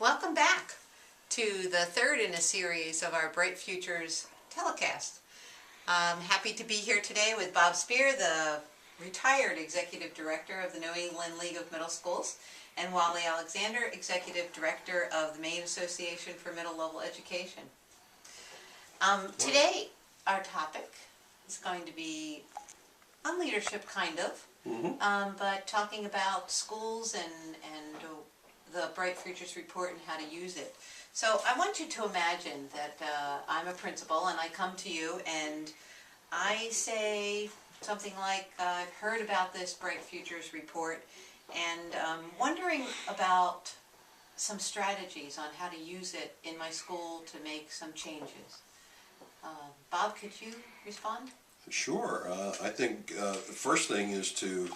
Welcome back to the third in a series of our Bright Futures telecast. I'm happy to be here today with Bob Spear, the retired Executive Director of the New England League of Middle Schools, and Wally Alexander, Executive Director of the Maine Association for Middle Level Education. Today, our topic is going to be on leadership, kind of, but talking about schools and the Bright Futures Report and how to use it. So I want you to imagine that I'm a principal and I come to you and I say something like, I've heard about this Bright Futures Report and wondering about some strategies on how to use it in my school to make some changes. Bob, could you respond? Sure. I think the first thing is to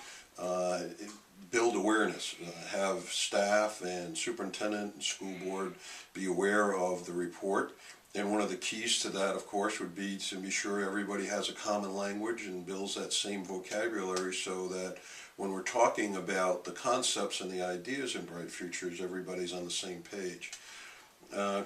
build awareness, have staff and superintendent and school board be aware of the report. And one of the keys to that, of course, would be to be sure everybody has a common language and builds that same vocabulary so that when we're talking about the concepts and the ideas in Bright Futures, everybody's on the same page.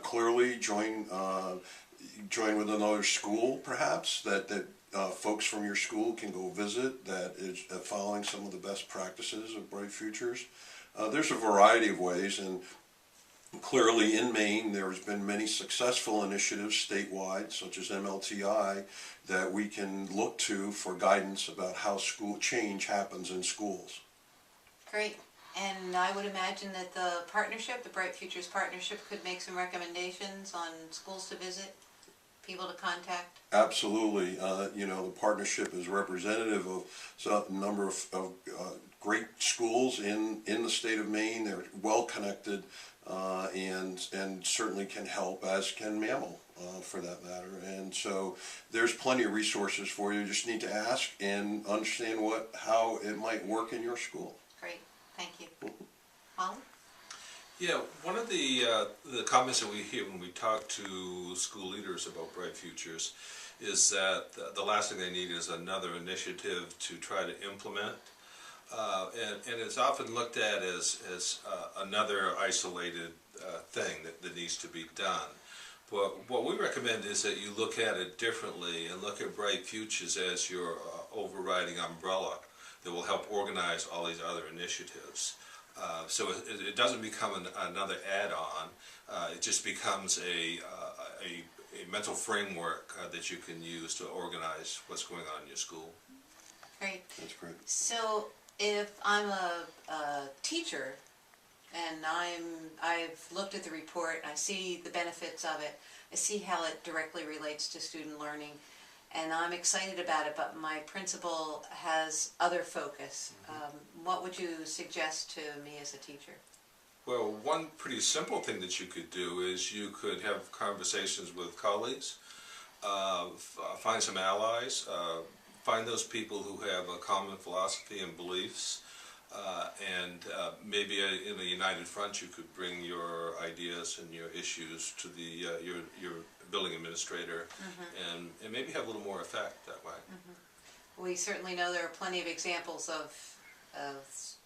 Clearly, join with another school, perhaps, that folks from your school can go visit that is following some of the best practices of Bright Futures. There's a variety of ways, and clearly in Maine there's been many successful initiatives statewide, such as MLTI, that we can look to for guidance about how school change happens in schools. Great. And I would imagine that the partnership, the Bright Futures Partnership, could make some recommendations on schools to visit, people to contact? Absolutely. The partnership is representative of a number of great schools in the state of Maine. They're well connected and certainly can help, as can MAMLE for that matter. And so there's plenty of resources for you. You just need to ask and understand how it might work in your school. Great. Thank you. Wally? Yeah, one of the comments that we hear when we talk to school leaders about Bright Futures is that the last thing they need is another initiative to try to implement. And it's often looked at as another isolated thing that needs to be done. But what we recommend is that you look at it differently and look at Bright Futures as your overriding umbrella that will help organize all these other initiatives. So it doesn't become another add-on. It just becomes a mental framework that you can use to organize what's going on in your school. Great. That's great. So if I'm a teacher and I've looked at the report and I see the benefits of it, I see how it directly relates to student learning, and I'm excited about it, but my principal has other focus. What would you suggest to me as a teacher? Well, one pretty simple thing that you could do is you could have conversations with colleagues, find some allies, find those people who have a common philosophy and beliefs, and maybe in a united front you could bring your ideas and your issues to your building administrator, and maybe have a little more effect that way. We certainly know there are plenty of examples of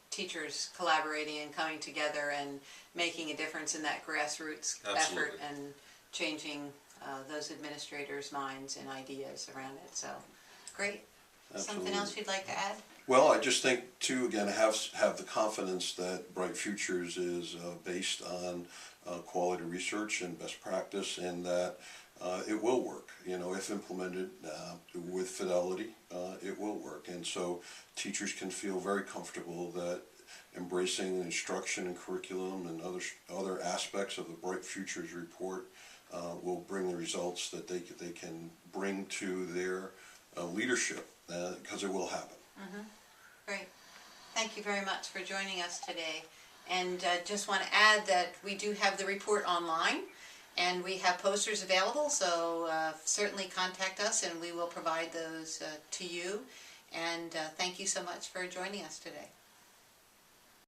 teachers collaborating and coming together and making a difference in that grassroots effort and changing those administrators' minds and ideas around it. So, great. Absolutely. Something else you'd like to add? Well, I just think, too, again, have the confidence that Bright Futures is based on quality research and best practice, and that it will work. If implemented with fidelity, it will work. And so teachers can feel very comfortable that embracing instruction and curriculum and other aspects of the Bright Futures report will bring the results that they can bring to their leadership, because it will happen. Great. Thank you very much for joining us today. And just want to add that we do have the report online and we have posters available, so certainly contact us and we will provide those to you. And thank you so much for joining us today.